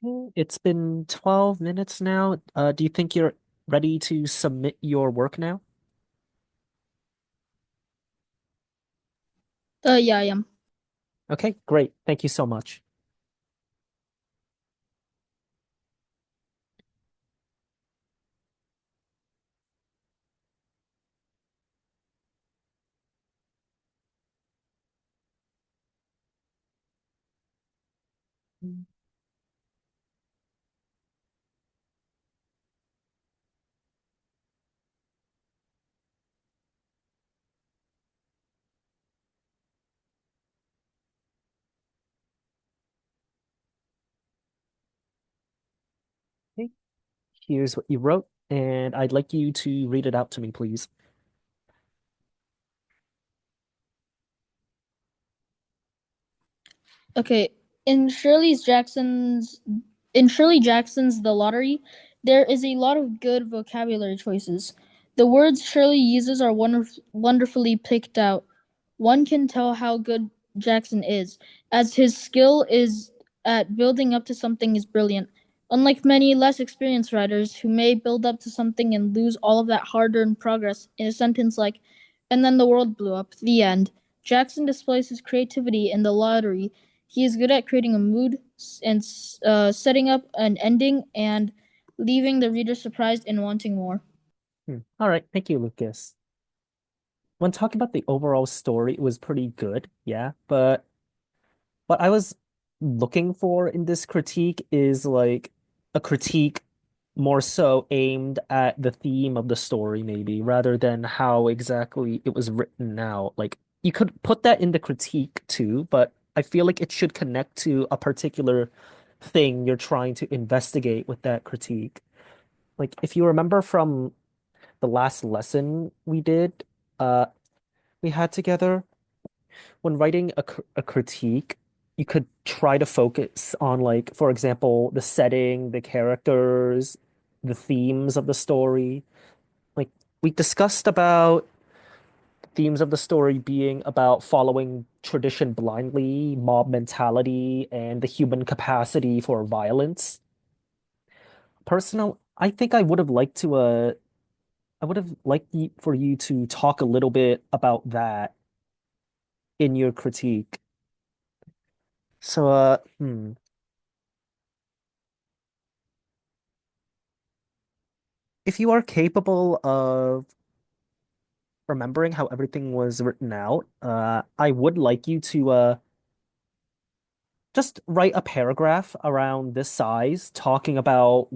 It's been 12 minutes now. Do you think you're ready to submit your work now? Yeah, I am. Okay, great. Thank you so much. Okay, here's what you wrote, and I'd like you to read it out to me, please. Okay. In Shirley Jackson's The Lottery, there is a lot of good vocabulary choices. The words Shirley uses are wonderfully picked out. One can tell how good Jackson is, as his skill is at building up to something is brilliant. Unlike many less experienced writers who may build up to something and lose all of that hard-earned progress in a sentence like, and then the world blew up, the end. Jackson displays his creativity in The Lottery. He is good at creating a mood and setting up an ending and leaving the reader surprised and wanting more. All right, thank you, Lucas. When talking about the overall story, it was pretty good, yeah, but what I was looking for in this critique is like a critique more so aimed at the theme of the story, maybe, rather than how exactly it was written out. Like, you could put that in the critique too, but I feel like it should connect to a particular thing you're trying to investigate with that critique. Like, if you remember from the last lesson uh, we had together, when writing a critique, you could try to focus on, like, for example, the setting, the characters, the themes of the story. Like, we discussed about themes of the story being about following tradition blindly, mob mentality, and the human capacity for violence. I think I would have liked for you to talk a little bit about that in your critique. So, if you are capable of remembering how everything was written out, I would like you to just write a paragraph around this size, talking about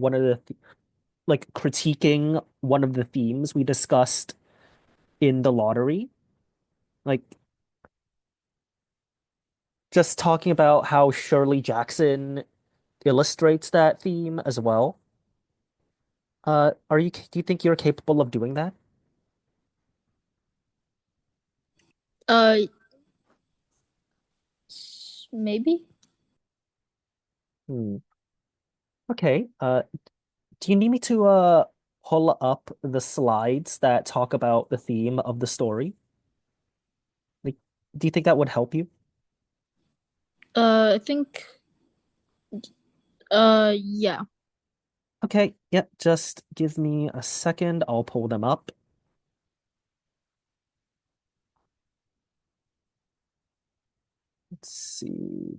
like critiquing one of the themes we discussed in the lottery. Like, just talking about how Shirley Jackson illustrates that theme as well. Do you think you're capable of doing that? Uh, maybe. Hmm. Okay. Do you need me to pull up the slides that talk about the theme of the story? Like, do you think that would help you? I think. Yeah. Okay, yep, just give me a second. I'll pull them up. Let's see.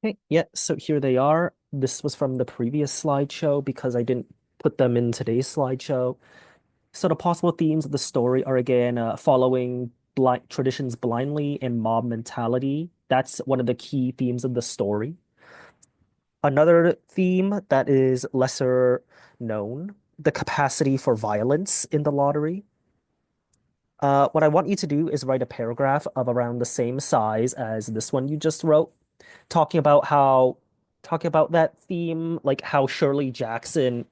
Okay, yeah, so here they are. This was from the previous slideshow because I didn't put them in today's slideshow. So the possible themes of the story are again following blind traditions blindly and mob mentality. That's one of the key themes of the story. Another theme that is lesser known, the capacity for violence in the lottery. What I want you to do is write a paragraph of around the same size as this one you just wrote, talking about talking about that theme, like how well Shirley Jackson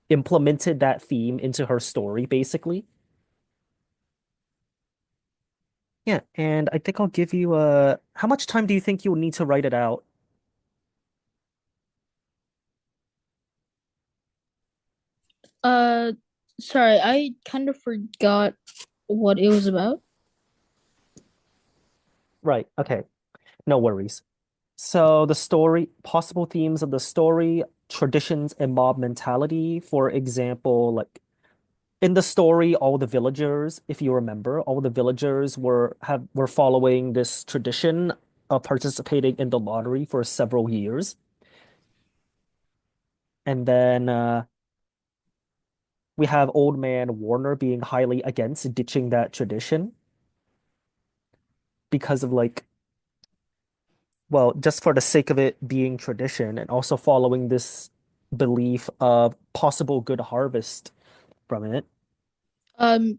implemented that theme into her story, basically. Yeah, and I think I'll give you how much time do you think you'll need to write it out? Uh, sorry, I kind of forgot what it was about. Right, okay. No worries. So the story, possible themes of the story, traditions and mob mentality. For example, like in the story, all the villagers, if you remember, all the villagers were following this tradition of participating in the lottery for several years. And then we have old man Warner being highly against ditching that tradition because of like, well, just for the sake of it being tradition and also following this belief of possible good harvest from it.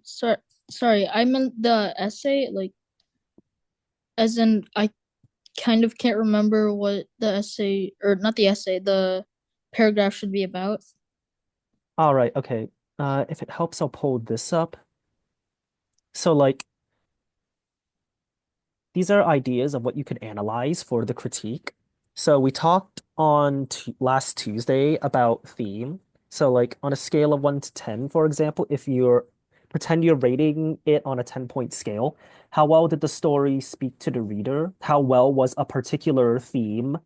Sorry, sorry, I meant the essay, like, as in, I kind of can't remember what the essay, or not the essay, the paragraph should be about. All right, okay. If it helps, I'll pull this up. So like these are ideas of what you could analyze for the critique. So we talked on t last Tuesday about theme. So like on a scale of 1 to 10, for example, if you're pretend you're rating it on a 10-point scale, how well did the story speak to the reader? How well was a particular theme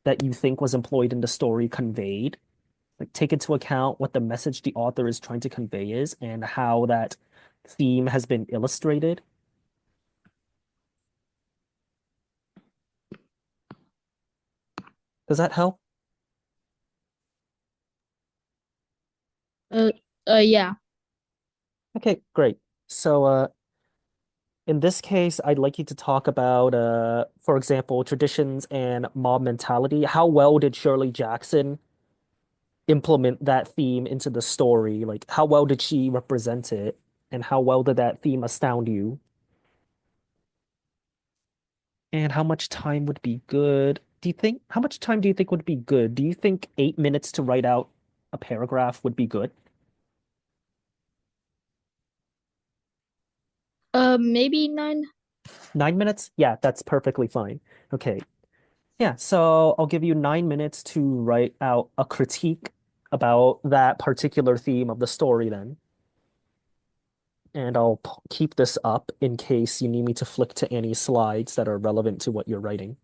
that you think was employed in the story conveyed? Like take into account what the message the author is trying to convey is and how that theme has been illustrated. Does that help? Uh, yeah. Okay, great. So, in this case, I'd like you to talk about, for example, traditions and mob mentality. How well did Shirley Jackson implement that theme into the story? Like, how well did she represent it? And how well did that theme astound you? And how much time would be good? How much time do you think would be good? Do you think 8 minutes to write out a paragraph would be good? Maybe nine. 9 minutes? Yeah, that's perfectly fine. Okay. Yeah, so I'll give you 9 minutes to write out a critique about that particular theme of the story then. And I'll keep this up in case you need me to flick to any slides that are relevant to what you're writing.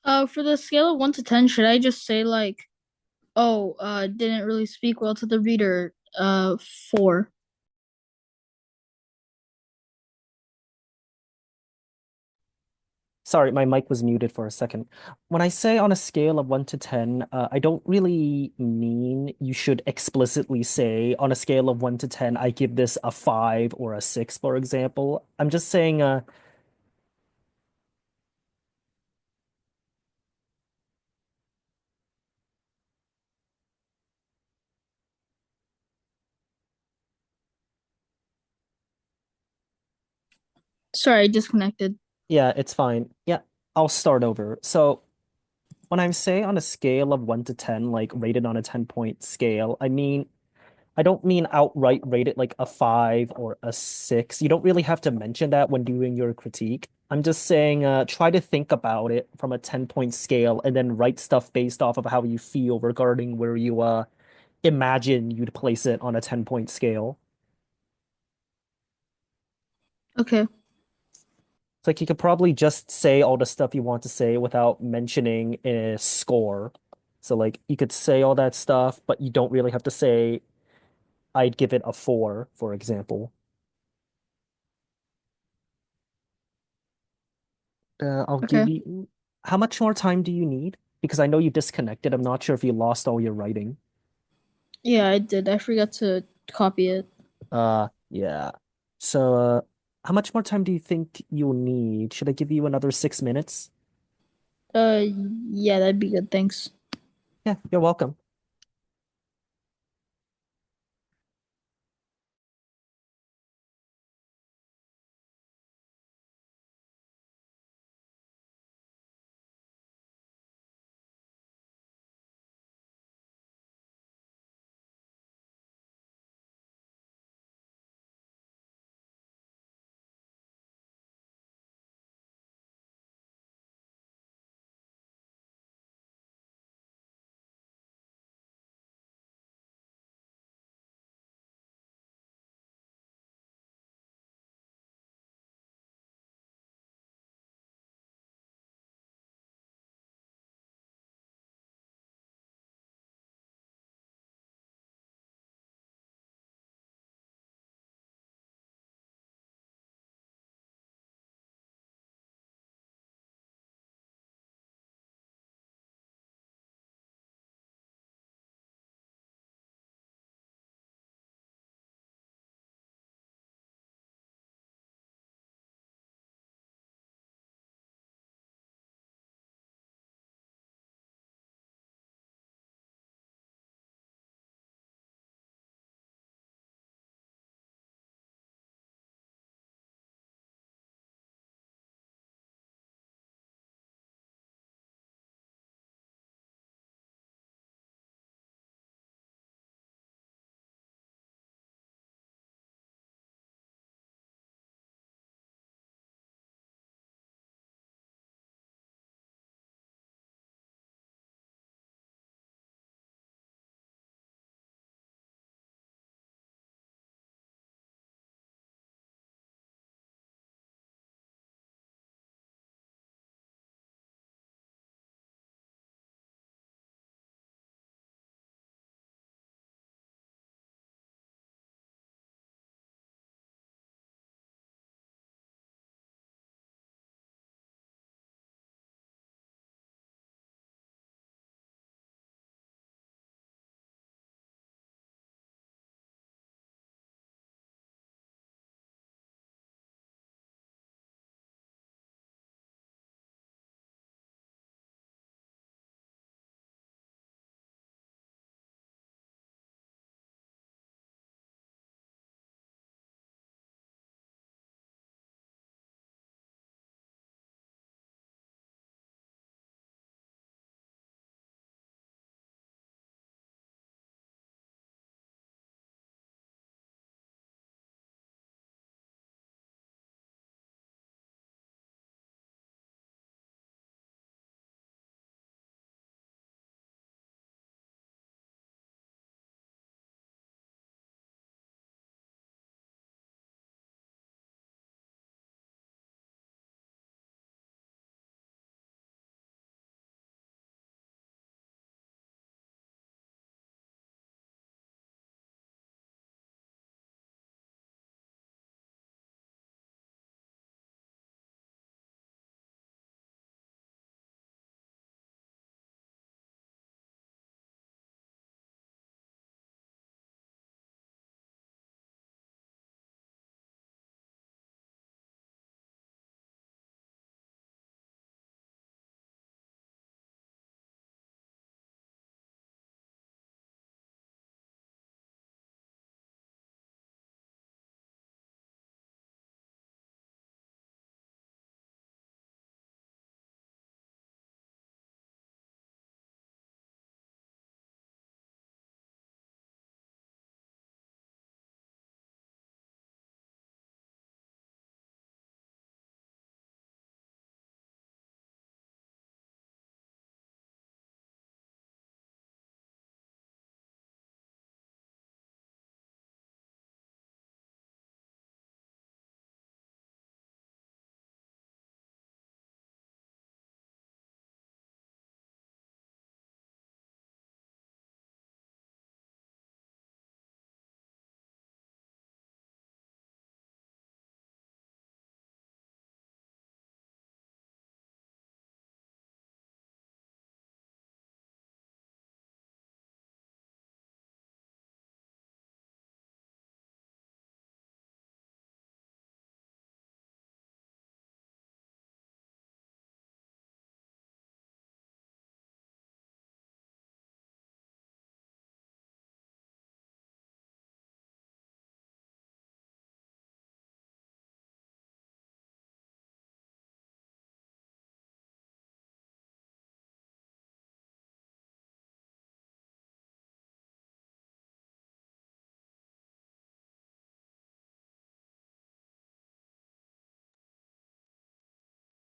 For the scale of 1 to 10, should I just say like, oh, didn't really speak well to the reader, 4? Sorry, my mic was muted for a second. When I say on a scale of 1 to 10, I don't really mean you should explicitly say on a scale of 1 to 10, I give this a 5 or a 6, for example. I'm just saying, Sorry, disconnected. yeah, it's fine. Yeah, I'll start over. So when I say on a scale of 1 to 10, like rated on a 10-point scale, I don't mean outright rate it like a 5 or a 6. You don't really have to mention that when doing your critique. I'm just saying, try to think about it from a 10-point scale and then write stuff based off of how you feel regarding where you imagine you'd place it on a 10-point scale. Okay. It's like you could probably just say all the stuff you want to say without mentioning a score. So like you could say all that stuff, but you don't really have to say I'd give it a 4, for example. I'll give Okay. you. How much more time do you need? Because I know you disconnected. I'm not sure if you lost all your writing. Yeah, I did. I forgot to copy it. Yeah. So, how much more time do you think you'll need? Should I give you another 6 minutes? Uh, yeah, that'd be good. Thanks. Yeah, you're welcome.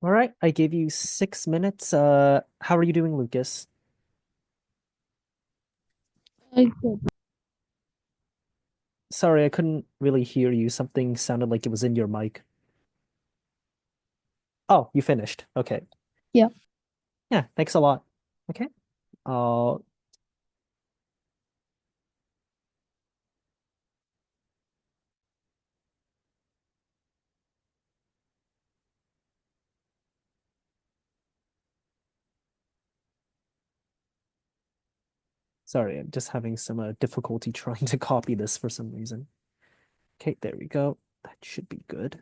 All right, I gave you 6 minutes. How are you doing, Lucas? Good. Sorry, I couldn't really hear you. Something sounded like it was in your mic. Oh, you finished. Okay. Yeah. Yeah, thanks a lot. Okay. Uh, sorry, I'm just having some difficulty trying to copy this for some reason. Okay, there we go. That should be good.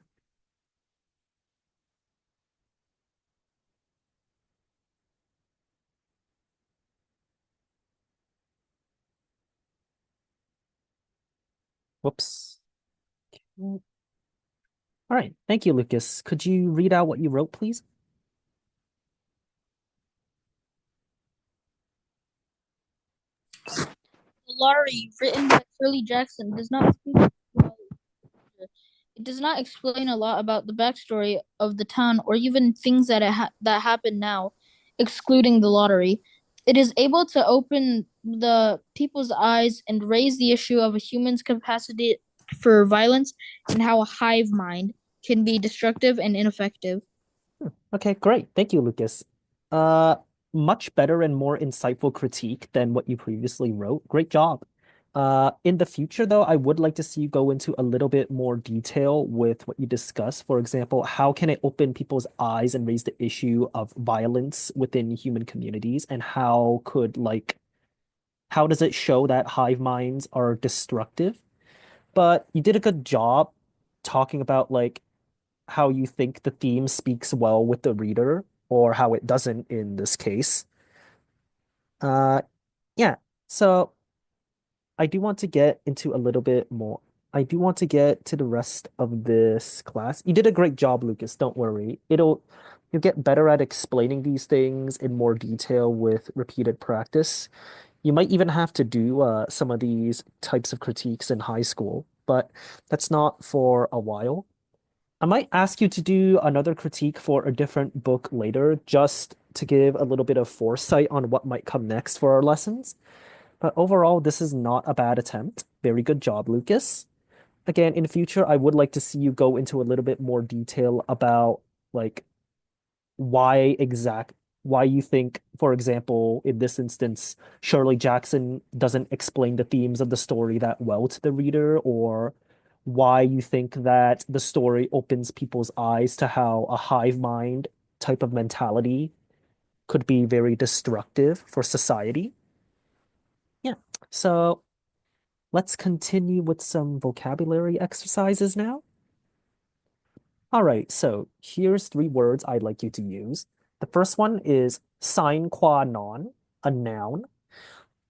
Whoops. All right. Thank you, Lucas. Could you read out what you wrote, please? The Lottery, written by Shirley Jackson, does not speak about it does not explain a lot about the backstory of the town or even things that happen now, excluding the lottery. It is able to open the people's eyes and raise the issue of a human's capacity for violence and how a hive mind can be destructive and ineffective. Okay, great. Thank you, Lucas. Uh, Much better and more insightful critique than what you previously wrote. Great job. In the future, though, I would like to see you go into a little bit more detail with what you discussed. For example, how can it open people's eyes and raise the issue of violence within human communities? And how does it show that hive minds are destructive? But you did a good job talking about how you think the theme speaks well with the reader or how it doesn't in this case. Uh, yeah. So I do want to get into a little bit more. I do want to get to the rest of this class. You did a great job, Lucas. Don't worry. You'll get better at explaining these things in more detail with repeated practice. You might even have to do some of these types of critiques in high school, but that's not for a while. I might ask you to do another critique for a different book later, just to give a little bit of foresight on what might come next for our lessons. But overall, this is not a bad attempt. Very good job, Lucas. Again, in future, I would like to see you go into a little bit more detail about like why exact why you think, for example, in this instance, Shirley Jackson doesn't explain the themes of the story that well to the reader, or why you think that the story opens people's eyes to how a hive mind type of mentality could be very destructive for society. Yeah. So let's continue with some vocabulary exercises now. All right, so here's three words I'd like you to use. The first one is sine qua non, a noun.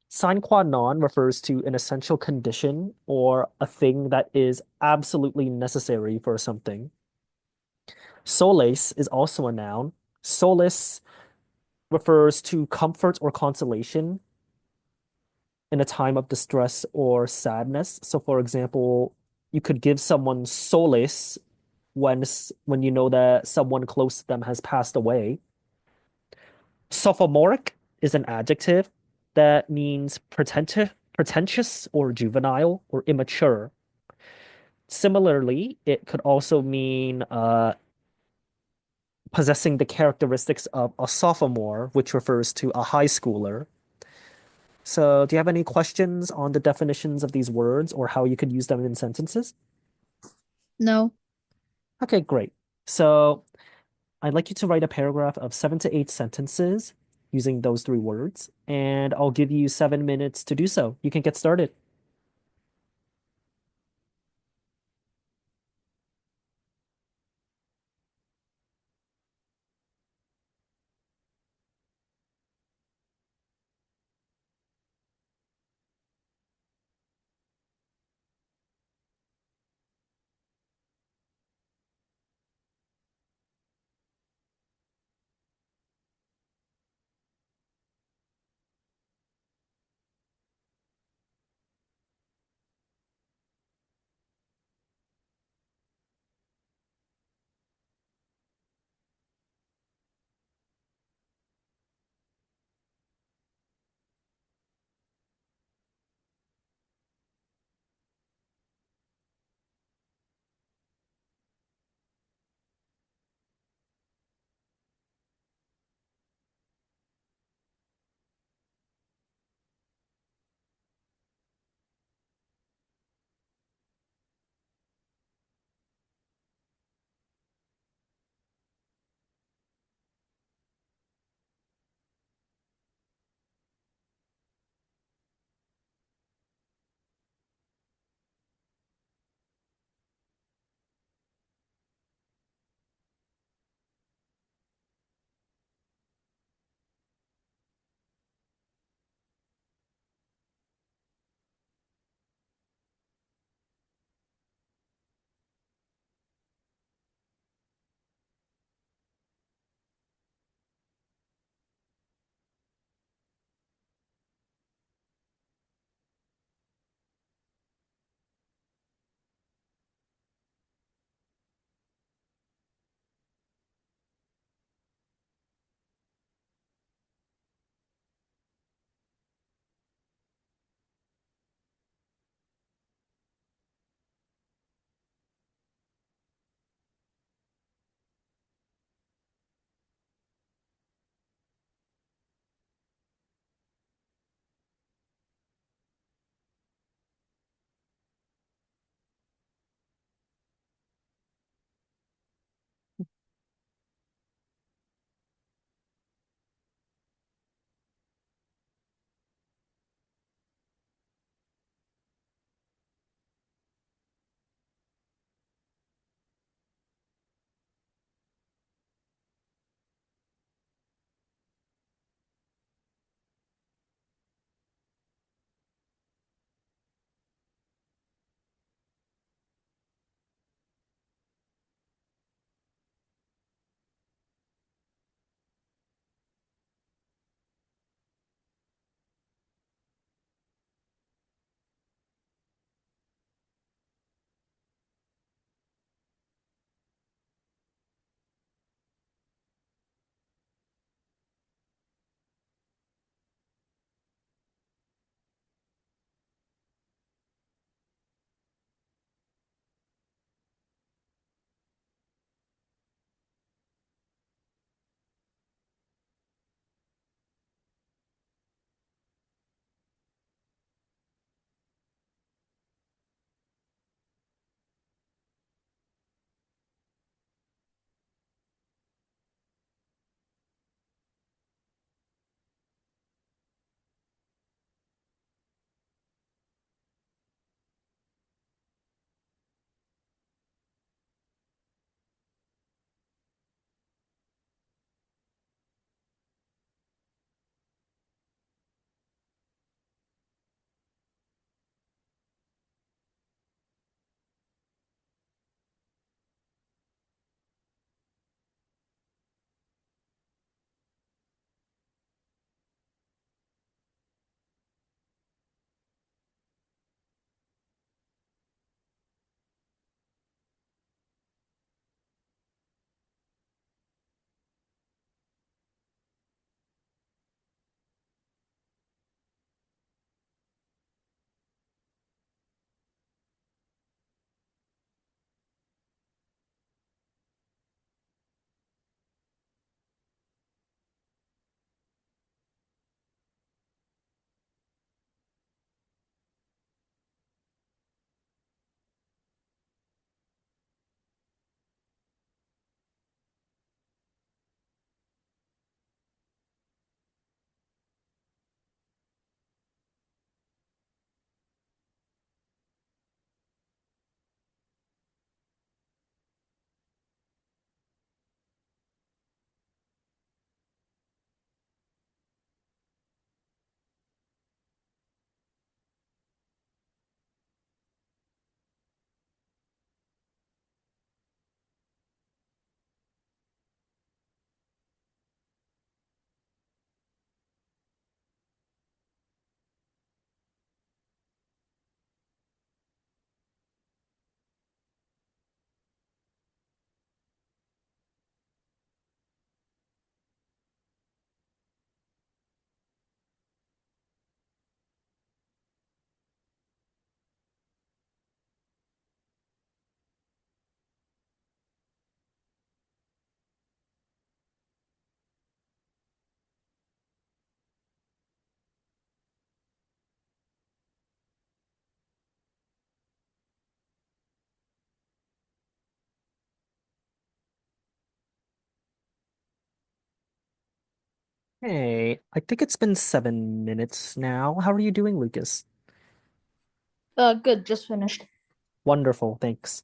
Sine qua non refers to an essential condition or a thing that is absolutely necessary for something. Solace is also a noun. Solace refers to comfort or consolation in a time of distress or sadness. So, for example, you could give someone solace when you know that someone close to them has passed away. Sophomoric is an adjective that means pretentious or juvenile or immature. Similarly, it could also mean possessing the characteristics of a sophomore, which refers to a high schooler. So, do you have any questions on the definitions of these words or how you could use them in sentences? No. Okay, great. So, I'd like you to write a paragraph of 7 to 8 sentences using those three words, and I'll give you 7 minutes to do so. You can get started. Hey, I think it's been 7 minutes now. How are you doing, Lucas? Good, just finished. Wonderful, thanks.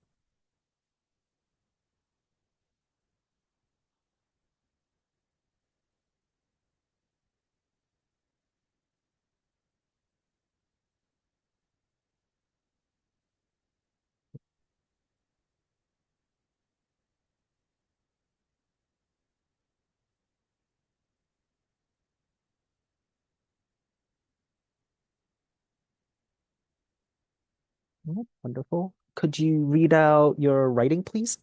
Oh, wonderful. Could you read out your writing, please?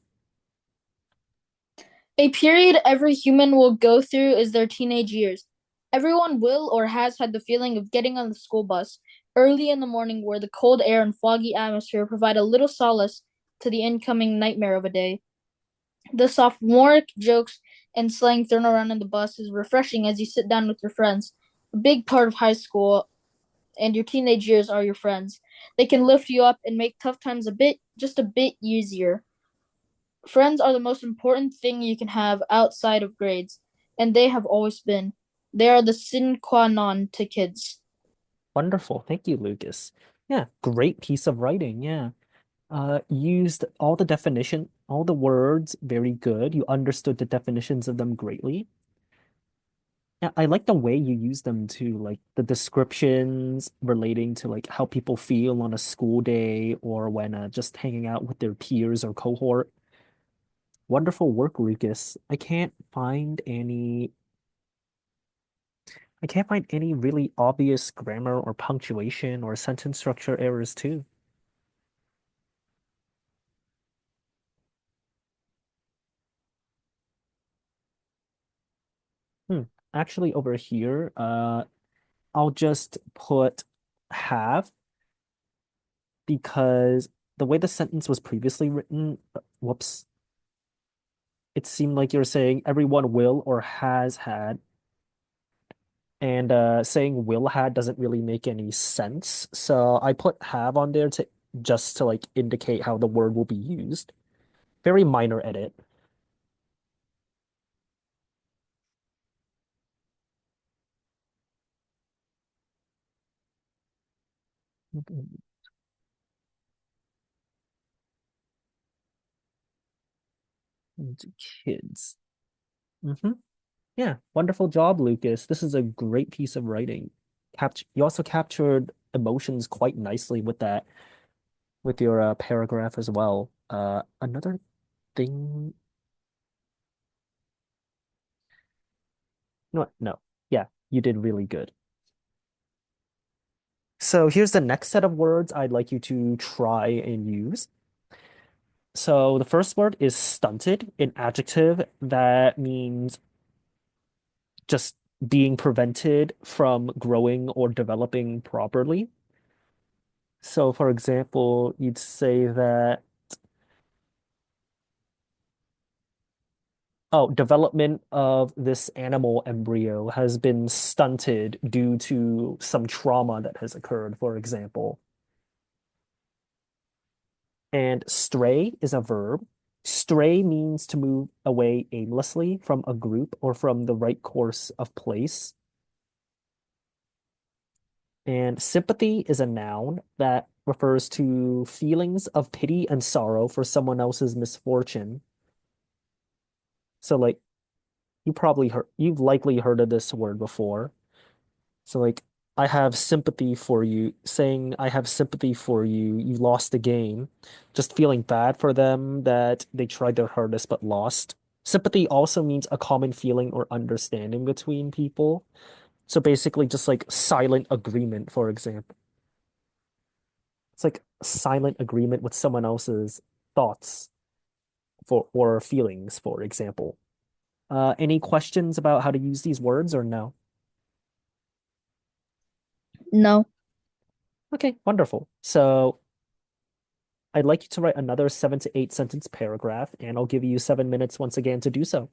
A period every human will go through is their teenage years. Everyone will or has had the feeling of getting on the school bus early in the morning where the cold air and foggy atmosphere provide a little solace to the incoming nightmare of a day. The sophomoric jokes and slang thrown around in the bus is refreshing as you sit down with your friends. A big part of high school and your teenage years are your friends. They can lift you up and make tough times just a bit easier. Friends are the most important thing you can have outside of grades, and they have always been. They are the sine qua non to kids. Wonderful. Thank you, Lucas. Yeah, great piece of writing. Yeah. Used all the definition, all the words very good. You understood the definitions of them greatly. Yeah, I like the way you use them too, like the descriptions relating to like how people feel on a school day or when just hanging out with their peers or cohort. Wonderful work, Lucas. I can't find any really obvious grammar or punctuation or sentence structure errors too. Hmm. Actually, over here, I'll just put have because the way the sentence was previously written, whoops, it seemed like you're saying everyone will or has had, and saying will had doesn't really make any sense. So I put have on there to just to like indicate how the word will be used. Very minor edit. To kids. Hmm. Yeah, wonderful job, Lucas. This is a great piece of writing. You also captured emotions quite nicely with that, with your paragraph as well. Another thing, no, yeah, you did really good. So here's the next set of words I'd like you to try and use. So the first word is stunted, an adjective that means just being prevented from growing or developing properly. So, for example, you'd say that, oh, development of this animal embryo has been stunted due to some trauma that has occurred, for example. And stray is a verb. Stray means to move away aimlessly from a group or from the right course of place. And sympathy is a noun that refers to feelings of pity and sorrow for someone else's misfortune. So, like, you've likely heard of this word before. So, like, I have sympathy for you, saying I have sympathy for you, you lost the game, just feeling bad for them that they tried their hardest but lost. Sympathy also means a common feeling or understanding between people. So basically just like silent agreement, for example. It's like silent agreement with someone else's thoughts for or feelings, for example. Any questions about how to use these words or no? No. Okay, wonderful. So I'd like you to write another 7 to 8 sentence paragraph, and I'll give you 7 minutes once again to do so.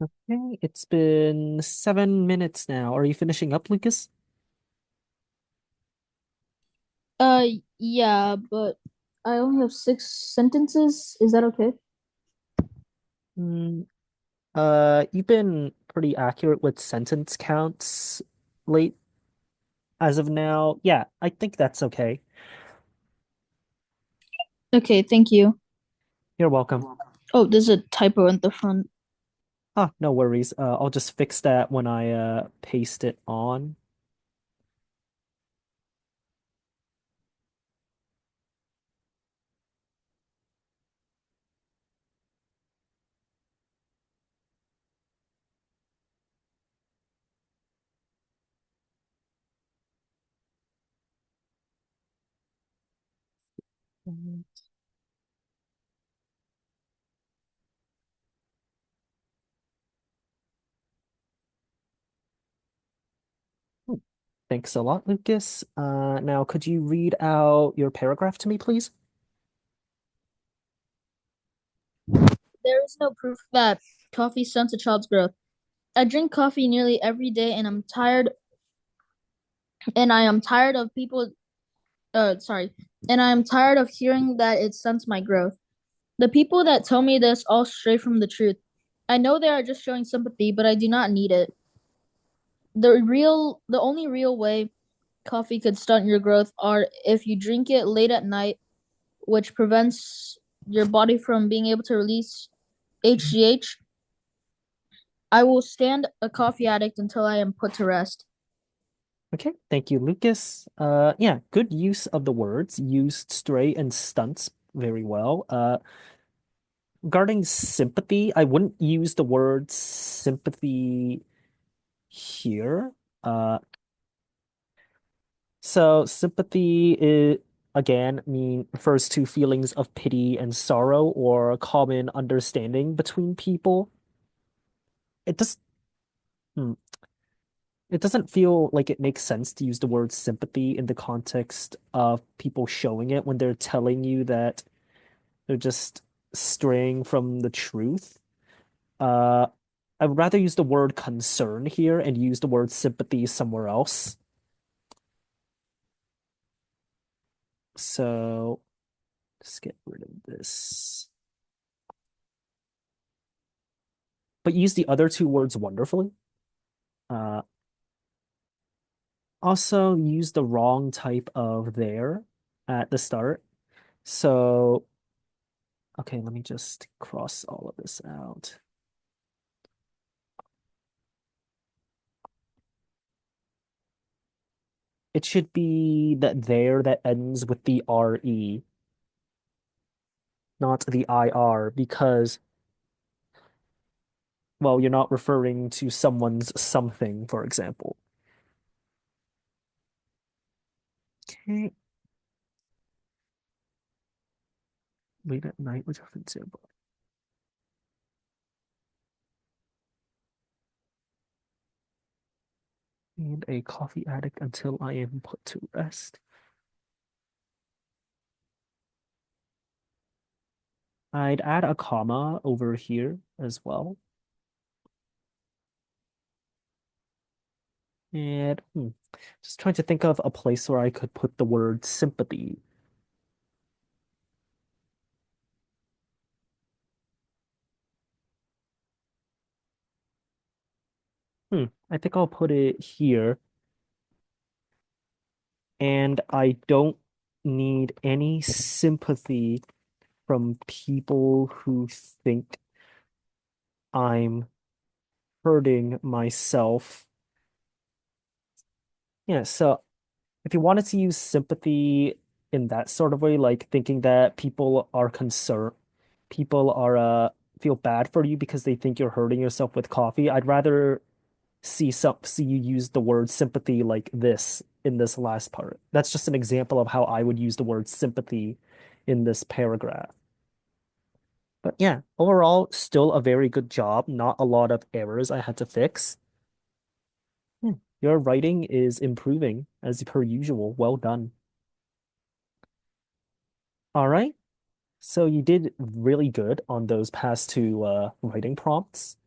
Okay, it's been 7 minutes now. Are you finishing up, Lucas? Uh, yeah, but I only have 6 sentences. Is that okay? Hmm. You've been pretty accurate with sentence counts late as of now. Yeah, I think that's okay. Okay, thank you. You're welcome. Oh, there's a typo in the front. Ah, no worries. I'll just fix that when I paste it on. Mhm. Thanks a lot, Lucas. Now could you read out your paragraph to me, please? There is no proof that coffee stunts a child's growth. I drink coffee nearly every day, and I am tired of people. Sorry, and I am tired of hearing that it stunts my growth. The people that tell me this all stray from the truth. I know they are just showing sympathy, but I do not need it. The only real way coffee could stunt your growth are if you drink it late at night, which prevents your body from being able to release HGH. I will stand a coffee addict until I am put to rest. Okay, thank you, Lucas. Yeah, good use of the words. Used stray and stunts very well. Regarding sympathy, I wouldn't use the word sympathy here. Uh, so sympathy is again refers to feelings of pity and sorrow or common understanding between people. It does hmm, it doesn't feel like it makes sense to use the word sympathy in the context of people showing it when they're telling you that they're just straying from the truth. Uh, I would rather use the word concern here and use the word sympathy somewhere else. So let's get rid of this. But use the other two words wonderfully. Uh, Also use the wrong type of there at the start. So, okay, let me just cross all of this out. It should be that there that ends with the RE, not the IR, because, well, you're not referring to someone's something, for example. Okay, late at night, which often example. And a coffee addict until I am put to rest. I'd add a comma over here as well. And just trying to think of a place where I could put the word sympathy. I think I'll put it here. And I don't need any sympathy from people who think I'm hurting myself. Yeah, so if you wanted to use sympathy in that sort of way, like thinking that people are concerned, people are feel bad for you because they think you're hurting yourself with coffee, I'd rather see you use the word sympathy like this in this last part. That's just an example of how I would use the word sympathy in this paragraph. But yeah, overall, still a very good job. Not a lot of errors I had to fix. Your writing is improving as per usual. Well done. All right. So you did really good on those past two writing prompts.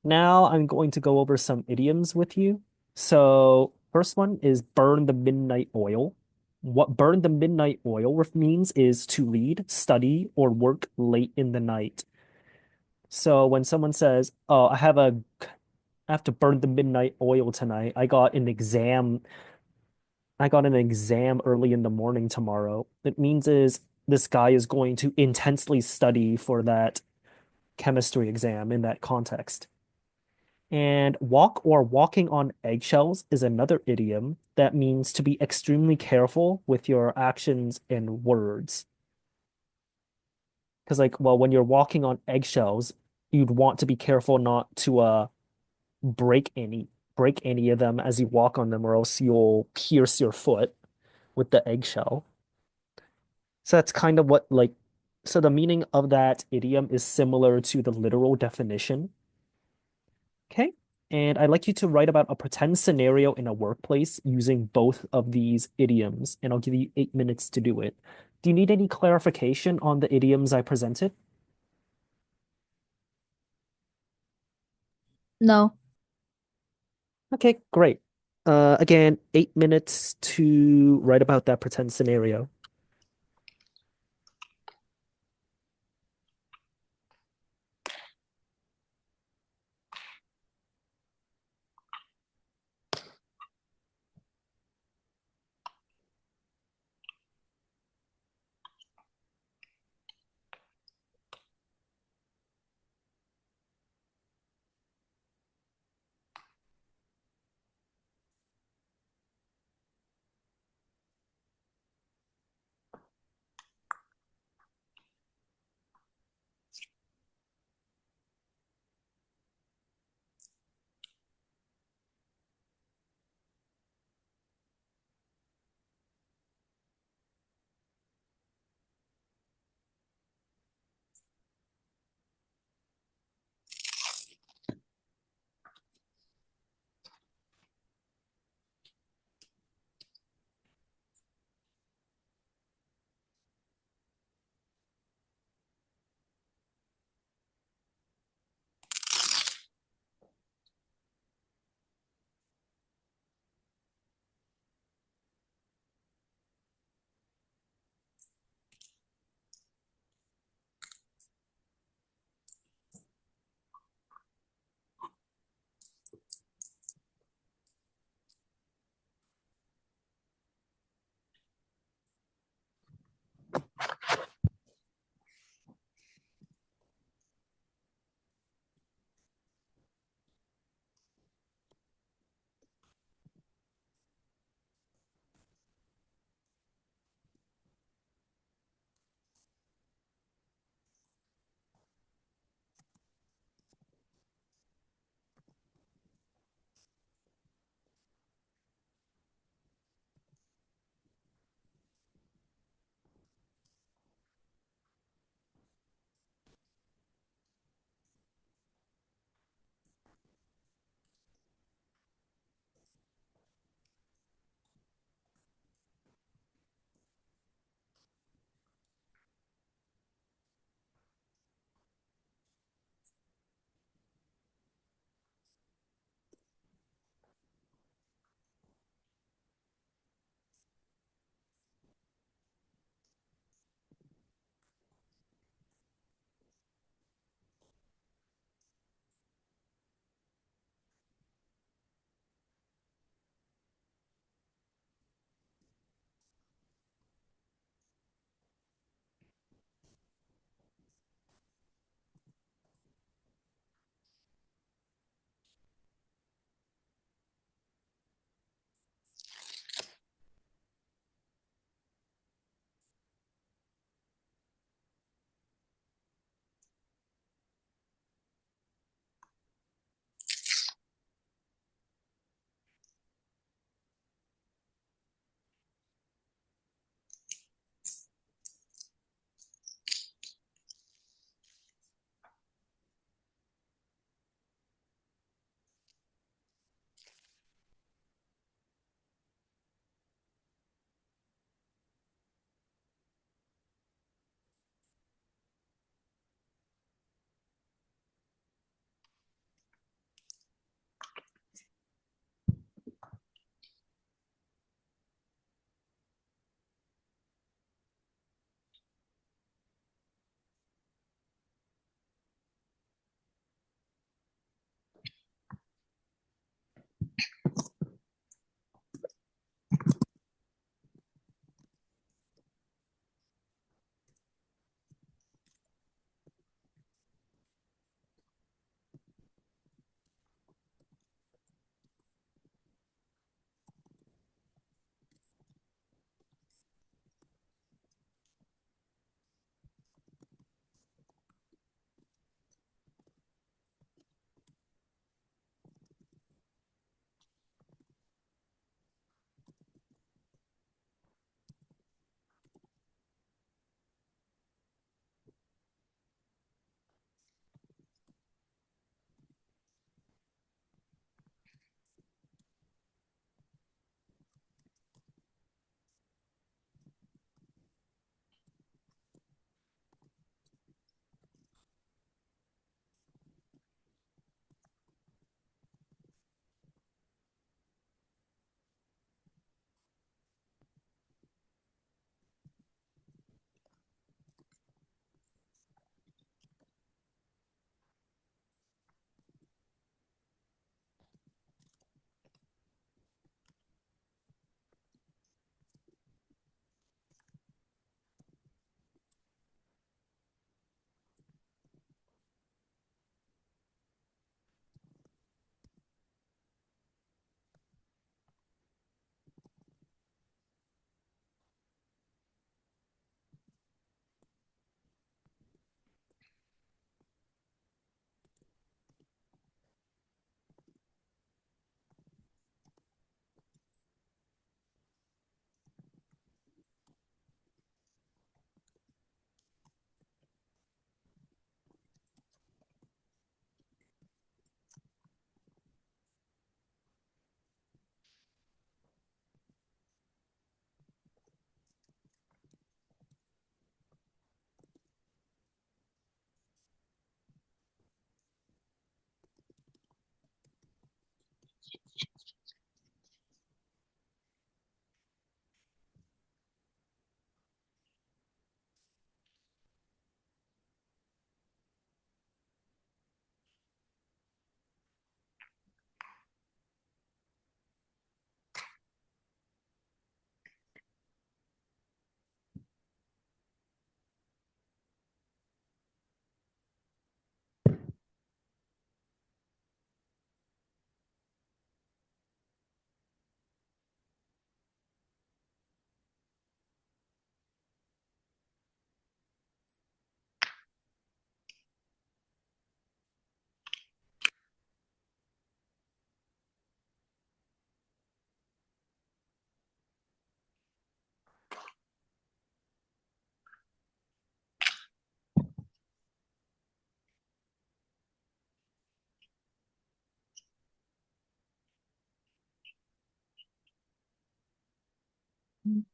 Now I'm going to go over some idioms with you. So, first one is burn the midnight oil. What burn the midnight oil means is to read, study, or work late in the night. So when someone says, "Oh, I have to burn the midnight oil tonight. I got an exam early in the morning tomorrow." It means is this guy is going to intensely study for that chemistry exam in that context. And walk or walking on eggshells is another idiom that means to be extremely careful with your actions and words. Because like, well, when you're walking on eggshells, you'd want to be careful not to break any break any of them as you walk on them, or else you'll pierce your foot with the eggshell. So that's kind of what like so the meaning of that idiom is similar to the literal definition. Okay. And I'd like you to write about a pretend scenario in a workplace using both of these idioms, and I'll give you 8 minutes to do it. Do you need any clarification on the idioms I presented? No. Okay, great. Again, 8 minutes to write about that pretend scenario.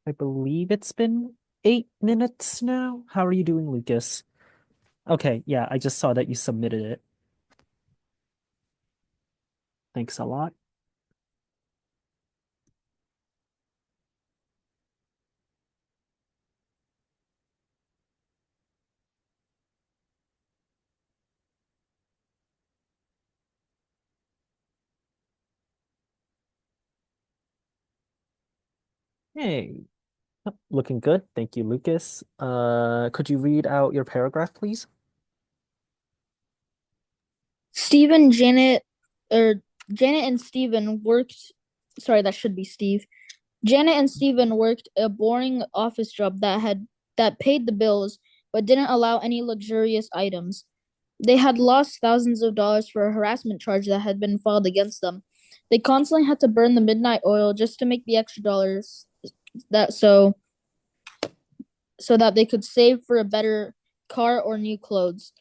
I believe it's been 8 minutes now. How are you doing, Lucas? Okay, yeah, I just saw that you submitted it. Thanks a lot. Hey, looking good. Thank you, Lucas. Could you read out your paragraph, please? Stephen, Janet, or Janet and Stephen worked. Sorry, that should be Steve. Janet and Stephen worked a boring office job that paid the bills but didn't allow any luxurious items. They had lost thousands of dollars for a harassment charge that had been filed against them. They constantly had to burn the midnight oil just to make the extra dollars that so that they could save for a better car or new clothes.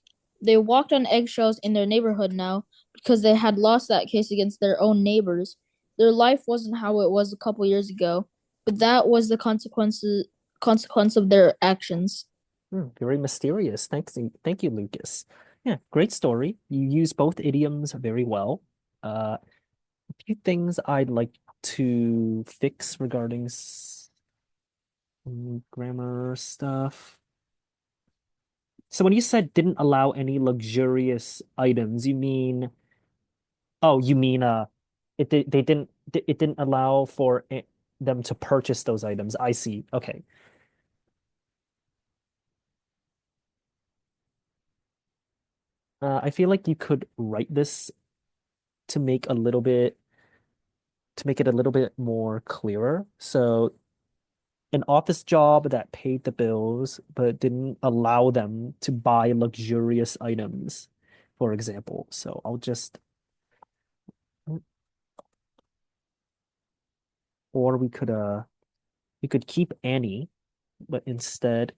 They walked on eggshells in their neighborhood now because they had lost that case against their own neighbors. Their life wasn't how it was a couple years ago, but that was the consequence of their actions. Very mysterious. Thank you, Lucas. Yeah, great story. You use both idioms very well. A few things I'd like to fix regarding grammar stuff. So when you said didn't allow any luxurious items, you mean, oh, you mean it didn't allow for them to purchase those items. I see. Okay. I feel like you could write this to make a little bit to make it a little bit more clearer. So an office job that paid the bills but didn't allow them to buy luxurious items, for example. So I'll just, or we could keep Annie, but instead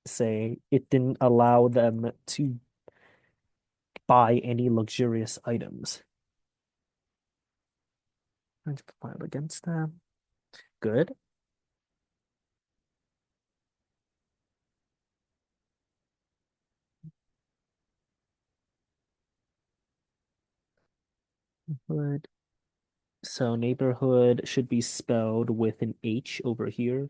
say it didn't allow them to buy any luxurious items. And filed against them. Good. Good. So neighborhood should be spelled with an H over here.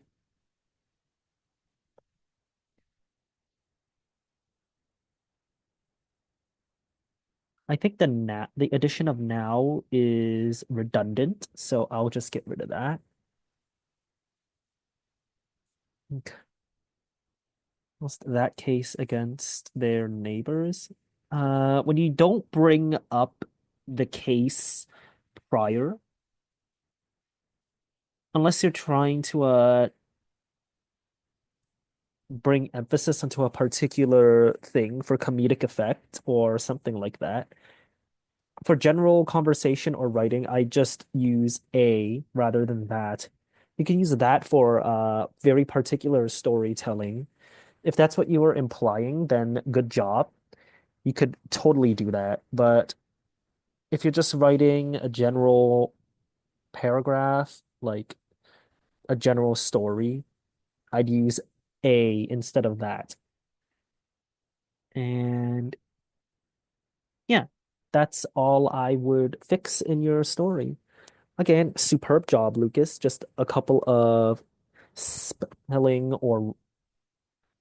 I think the addition of now is redundant, so I'll just get rid of that. Okay. What's that case against their neighbors? When you don't bring up the case prior, unless you're trying to bring emphasis onto a particular thing for comedic effect or something like that. For general conversation or writing, I just use a rather than that. You can use that for very particular storytelling. If that's what you were implying, then good job. You could totally do that. But if you're just writing a general paragraph, like a general story, I'd use a instead of that. And yeah, that's all I would fix in your story. Again, superb job, Lucas. Just a couple of spelling or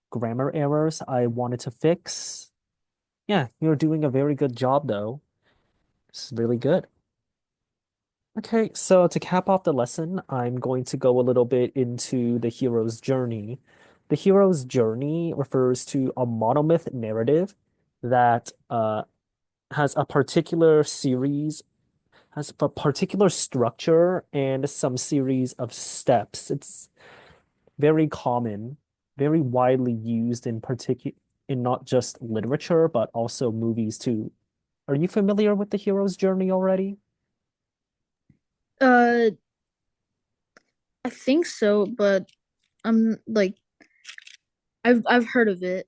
grammar errors I wanted to fix. Yeah, you're doing a very good job, though. It's really good. Okay, so to cap off the lesson, I'm going to go a little bit into the hero's journey. The hero's journey refers to a monomyth narrative that has a particular series has a particular structure and some series of steps. It's very common, very widely used in not just literature, but also movies too. Are you familiar with the hero's journey already? Uh, I think so, but I'm like I've heard of it,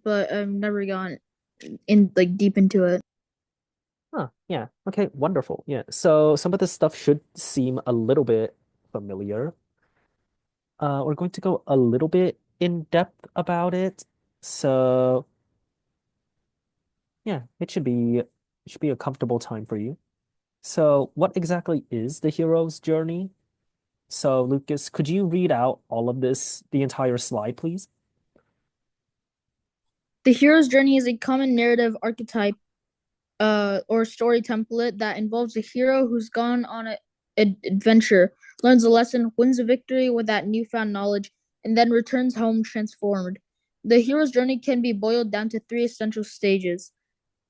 but I've never gone in like deep into it. Huh, yeah. Okay, wonderful. Yeah. So some of this stuff should seem a little bit familiar. we're going to go a little bit in depth about it. So yeah, it should be a comfortable time for you. So what exactly is the hero's journey? So Lucas, could you read out all of this, the entire slide, please? The hero's journey is a common narrative archetype or story template that involves a hero who's gone on an adventure, learns a lesson, wins a victory with that newfound knowledge, and then returns home transformed. The hero's journey can be boiled down to three essential stages: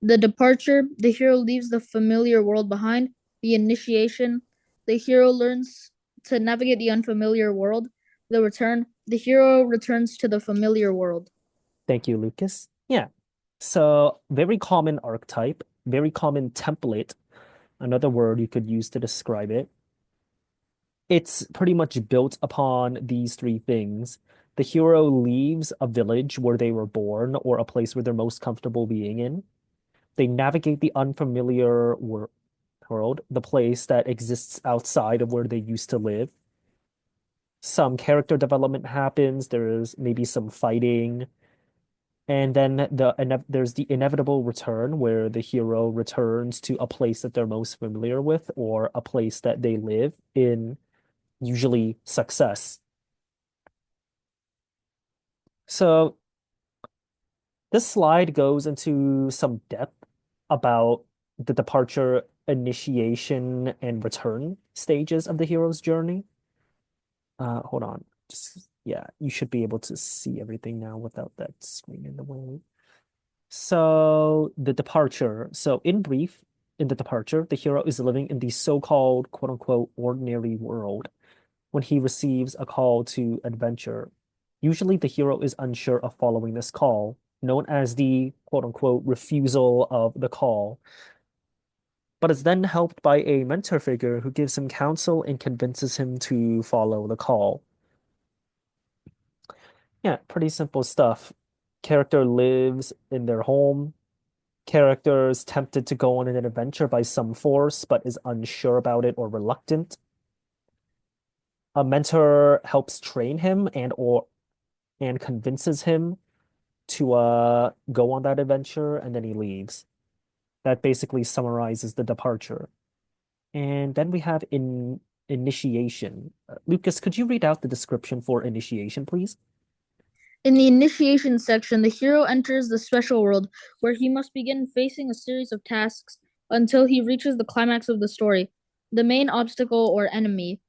the departure, the hero leaves the familiar world behind; the initiation, the hero learns to navigate the unfamiliar world; the return, the hero returns to the familiar world. Thank you, Lucas. Yeah. So very common archetype, very common template, another word you could use to describe it. It's pretty much built upon these three things. The hero leaves a village where they were born or a place where they're most comfortable being in. They navigate the unfamiliar world, the place that exists outside of where they used to live. Some character development happens. There's maybe some fighting. And then there's the inevitable return where the hero returns to a place that they're most familiar with or a place that they live in, usually success. So this slide goes into some depth about the departure, initiation, and return stages of the hero's journey. Hold on. Just yeah, you should be able to see everything now without that screen in the way. So the departure. So in brief, in the departure, the hero is living in the so-called quote unquote ordinary world when he receives a call to adventure. Usually the hero is unsure of following this call, known as the quote unquote refusal of the call, but is then helped by a mentor figure who gives him counsel and convinces him to follow the call. Yeah, pretty simple stuff. Character lives in their home. Character is tempted to go on an adventure by some force, but is unsure about it or reluctant. A mentor helps train him and convinces him to go on that adventure, and then he leaves. That basically summarizes the departure. And then we have initiation. Lucas, could you read out the description for initiation, please? In the initiation section, the hero enters the special world, where he must begin facing a series of tasks until he reaches the climax of the story, the main obstacle or enemy.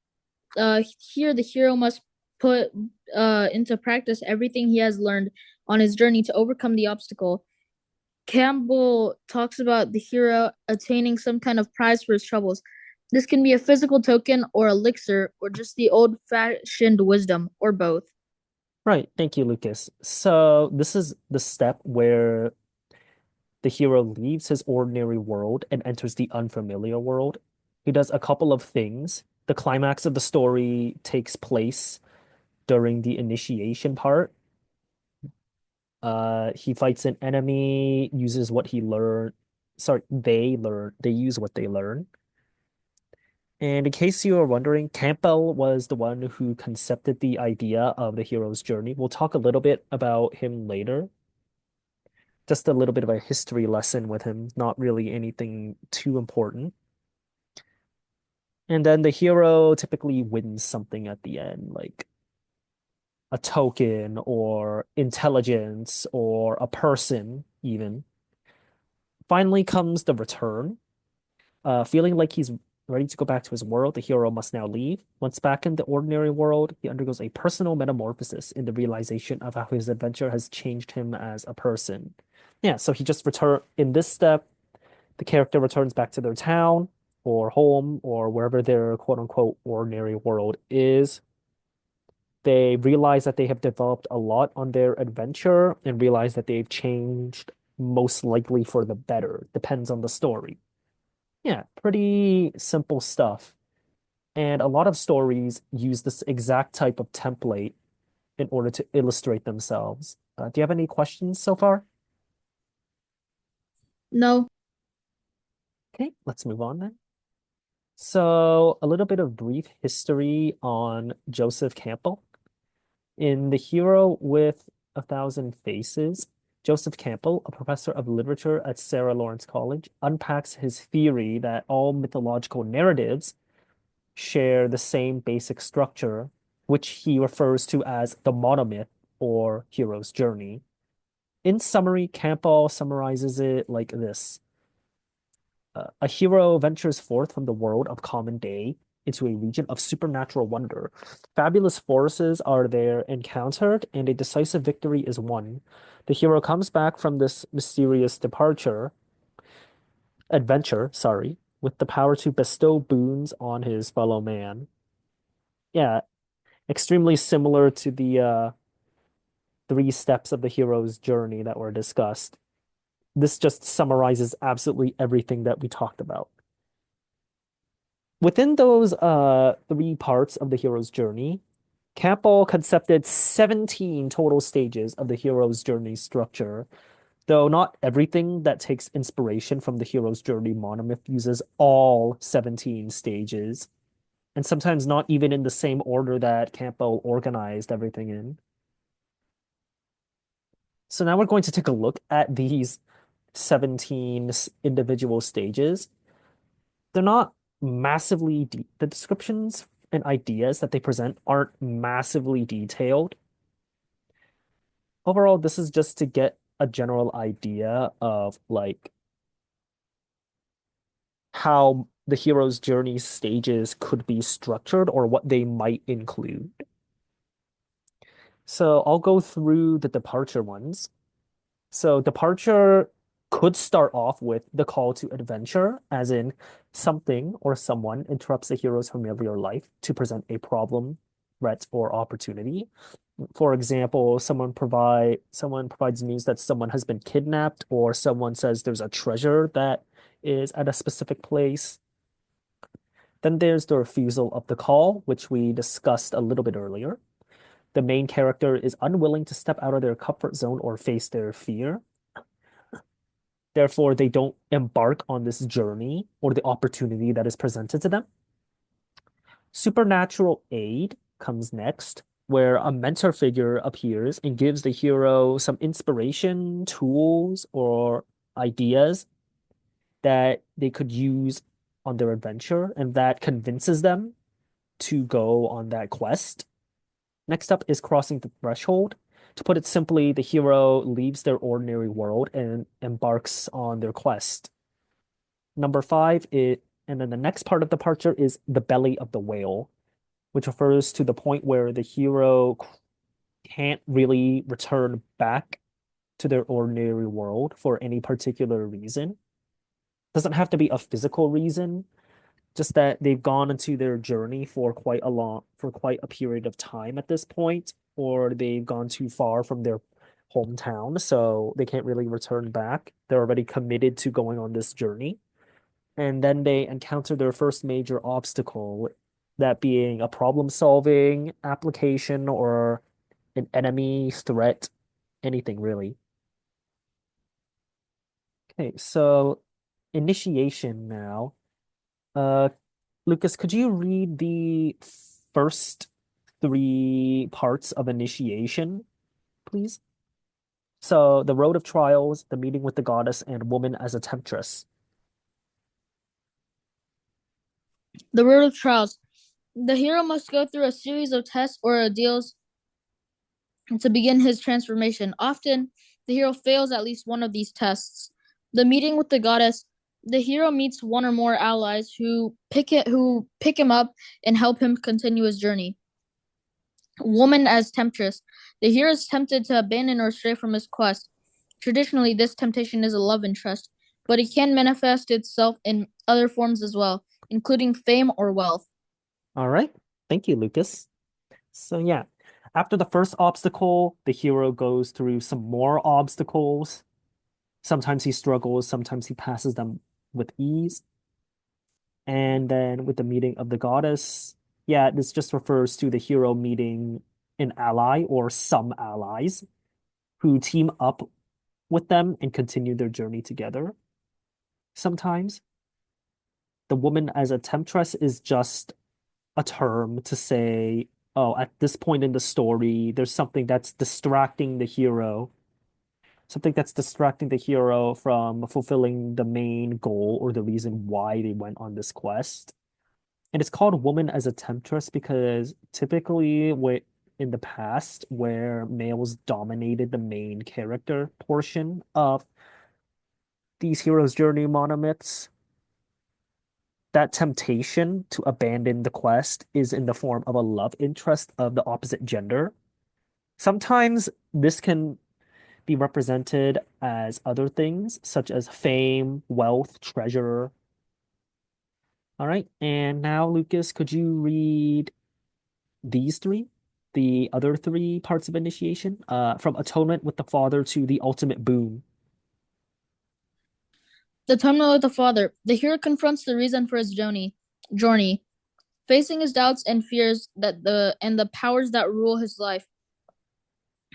Here, the hero must put into practice everything he has learned on his journey to overcome the obstacle. Campbell talks about the hero attaining some kind of prize for his troubles. This can be a physical token or elixir, or just the old fashioned wisdom, or both. Right, thank you, Lucas. So this is the step where the hero leaves his ordinary world and enters the unfamiliar world. He does a couple of things. The climax of the story takes place during the initiation part. He fights an enemy, uses what he learned. Sorry, they use what they learn. And in case you are wondering, Campbell was the one who concepted the idea of the hero's journey. We'll talk a little bit about him later. Just a little bit of a history lesson with him, not really anything too important. And then the hero typically wins something at the end, like a token or intelligence or a person, even. Finally comes the return. Feeling like he's ready to go back to his world, the hero must now leave. Once back in the ordinary world, he undergoes a personal metamorphosis in the realization of how his adventure has changed him as a person. Yeah, so he just return in this step, the character returns back to their town or home or wherever their quote unquote ordinary world is. They realize that they have developed a lot on their adventure and realize that they've changed most likely for the better. Depends on the story. Yeah, pretty simple stuff. And a lot of stories use this exact type of template in order to illustrate themselves. Do you have any questions so far? No. Okay, let's move on then. So, a little bit of brief history on Joseph Campbell. In The Hero with a Thousand Faces, Joseph Campbell, a professor of literature at Sarah Lawrence College, unpacks his theory that all mythological narratives share the same basic structure, which he refers to as the monomyth or hero's journey. In summary, Campbell summarizes it like this. A hero ventures forth from the world of common day into a region of supernatural wonder. Fabulous forces are there encountered, and a decisive victory is won. The hero comes back from this mysterious adventure, sorry, with the power to bestow boons on his fellow man. Yeah, extremely similar to the three steps of the hero's journey that were discussed. This just summarizes absolutely everything that we talked about. Within those three parts of the hero's journey, Campbell concepted 17 total stages of the hero's journey structure, though not everything that takes inspiration from the hero's journey monomyth uses all 17 stages, and sometimes not even in the same order that Campbell organized everything in. So now we're going to take a look at these 17 individual stages. They're not massively deep. The descriptions and ideas that they present aren't massively detailed. Overall, this is just to get a general idea of like how the hero's journey stages could be structured or what they might include. So I'll go through the departure ones. So departure could start off with the call to adventure, as in something or someone interrupts the hero's familiar life to present a problem, threat, or opportunity. For example, someone provides news that someone has been kidnapped, or someone says there's a treasure that is at a specific place. Then there's the refusal of the call, which we discussed a little bit earlier. The main character is unwilling to step out of their comfort zone or face their fear. Therefore, they don't embark on this journey or the opportunity that is presented to them. Supernatural aid comes next, where a mentor figure appears and gives the hero some inspiration, tools, or ideas that they could use on their adventure, and that convinces them to go on that quest. Next up is crossing the threshold. To put it simply, the hero leaves their ordinary world and embarks on their quest. Number five, and then the next part of departure is the belly of the whale, which refers to the point where the hero can't really return back to their ordinary world for any particular reason. Doesn't have to be a physical reason, just that they've gone into their journey for quite a period of time at this point, or they've gone too far from their hometown, so they can't really return back. They're already committed to going on this journey. And then they encounter their first major obstacle, that being a problem-solving application or an enemy threat, anything really. Okay, so initiation now. Uh, Lucas, could you read the first three parts of initiation, please? So, the Road of Trials, the Meeting with the Goddess, and Woman as a Temptress. The Road of Trials. The hero must go through a series of tests or ordeals to begin his transformation. Often, the hero fails at least one of these tests. The meeting with the goddess. The hero meets one or more allies who pick him up and help him continue his journey. Woman as temptress. The hero is tempted to abandon or stray from his quest. Traditionally, this temptation is a love interest, but it can manifest itself in other forms as well, including fame or wealth. All right. Thank you, Lucas. So, yeah, after the first obstacle, the hero goes through some more obstacles. Sometimes he struggles, sometimes he passes them with ease. And then with the meeting of the goddess, yeah, this just refers to the hero meeting an ally or some allies who team up with them and continue their journey together. Sometimes the woman as a temptress is just a term to say oh, at this point in the story, there's something that's distracting the hero, something that's distracting the hero from fulfilling the main goal or the reason why they went on this quest. And it's called Woman as a Temptress because typically in the past where males dominated the main character portion of these hero's journey monomyths, that temptation to abandon the quest is in the form of a love interest of the opposite gender. Sometimes this can be represented as other things, such as fame, wealth, treasure. All right, and now, Lucas, could you read these three, the other three parts of initiation, from atonement with the father to the ultimate boon? The Atonement with the Father. The hero confronts the reason for his journey, facing his doubts and fears and the powers that rule his life.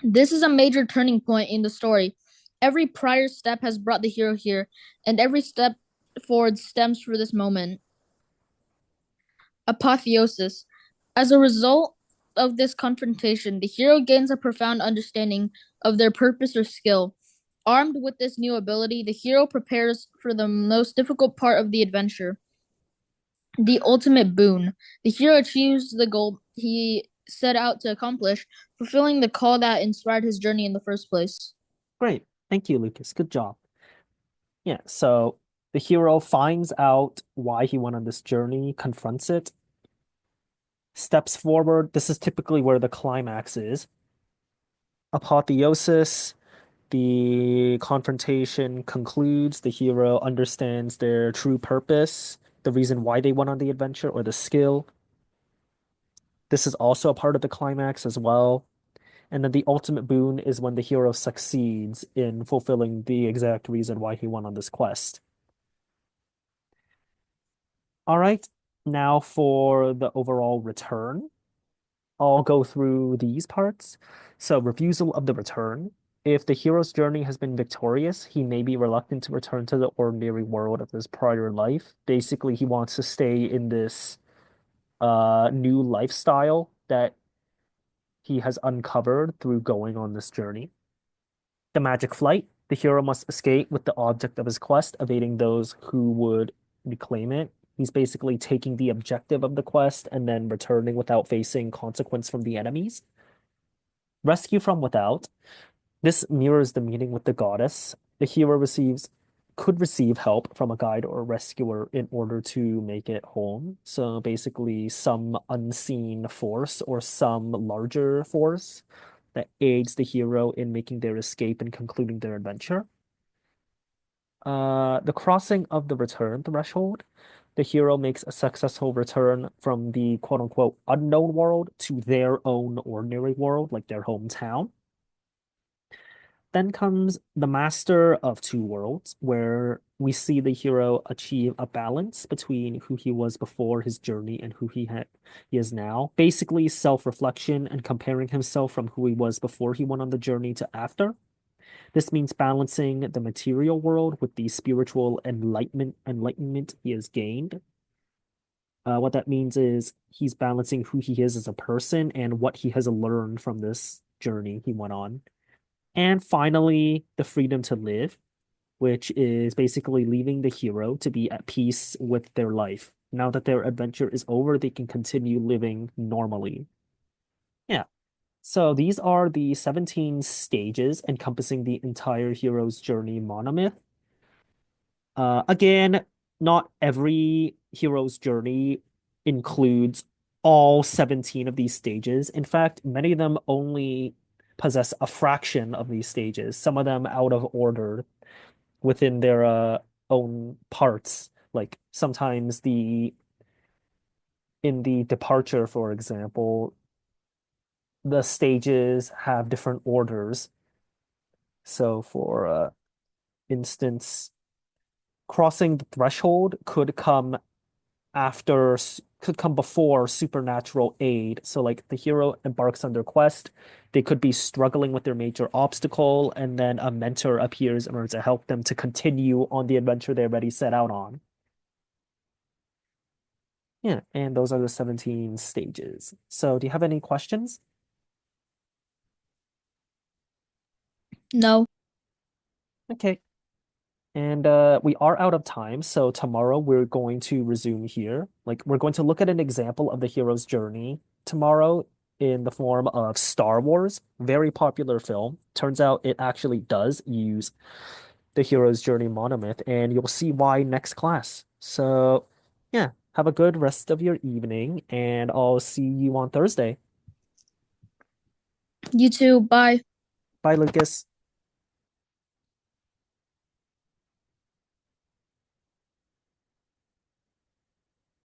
This is a major turning point in the story. Every prior step has brought the hero here, and every step forward stems from this moment. Apotheosis. As a result of this confrontation, the hero gains a profound understanding of their purpose or skill. Armed with this new ability, the hero prepares for the most difficult part of the adventure, the ultimate boon. The hero achieves the goal he set out to accomplish, fulfilling the call that inspired his journey in the first place. Great. Thank you, Lucas. Good job. Yeah, so the hero finds out why he went on this journey, confronts it, steps forward. This is typically where the climax is. Apotheosis, the confrontation concludes. The hero understands their true purpose, the reason why they went on the adventure, or the skill. This is also a part of the climax as well. And then the ultimate boon is when the hero succeeds in fulfilling the exact reason why he went on this quest. All right, now for the overall return. I'll go through these parts. So, refusal of the return. If the hero's journey has been victorious, he may be reluctant to return to the ordinary world of his prior life. Basically, he wants to stay in this new lifestyle that he has uncovered through going on this journey. The magic flight. The hero must escape with the object of his quest, evading those who would reclaim it. He's basically taking the objective of the quest and then returning without facing consequence from the enemies. Rescue from without. This mirrors the meeting with the goddess. The hero could receive help from a guide or rescuer in order to make it home. So basically, some unseen force or some larger force that aids the hero in making their escape and concluding their adventure. The crossing of the return threshold. The hero makes a successful return from the quote unquote unknown world to their own ordinary world, like their hometown. Then comes the Master of Two Worlds, where we see the hero achieve a balance between who he was before his journey and who he is now. Basically, self-reflection and comparing himself from who he was before he went on the journey to after. This means balancing the material world with the spiritual enlightenment he has gained. What that means is he's balancing who he is as a person and what he has learned from this journey he went on. And finally, the freedom to live, which is basically leaving the hero to be at peace with their life. Now that their adventure is over, they can continue living normally. Yeah. So these are the 17 stages encompassing the entire hero's journey monomyth. Again, not every hero's journey includes all 17 of these stages. In fact, many of them only possess a fraction of these stages, some of them out of order within their own parts. Like sometimes in the departure, for example, the stages have different orders. So for instance, crossing the threshold could come before supernatural aid. So like the hero embarks on their quest, they could be struggling with their major obstacle, and then a mentor appears in order to help them to continue on the adventure they already set out on. Yeah, and those are the 17 stages. So, do you have any questions? No. Okay. And we are out of time, so tomorrow we're going to resume here. Like, we're going to look at an example of the hero's journey tomorrow in the form of Star Wars, very popular film. Turns out it actually does use the hero's journey monomyth, and you'll see why next class. So, yeah, have a good rest of your evening, and I'll see you on Thursday. You too. Bye. Bye, Lucas.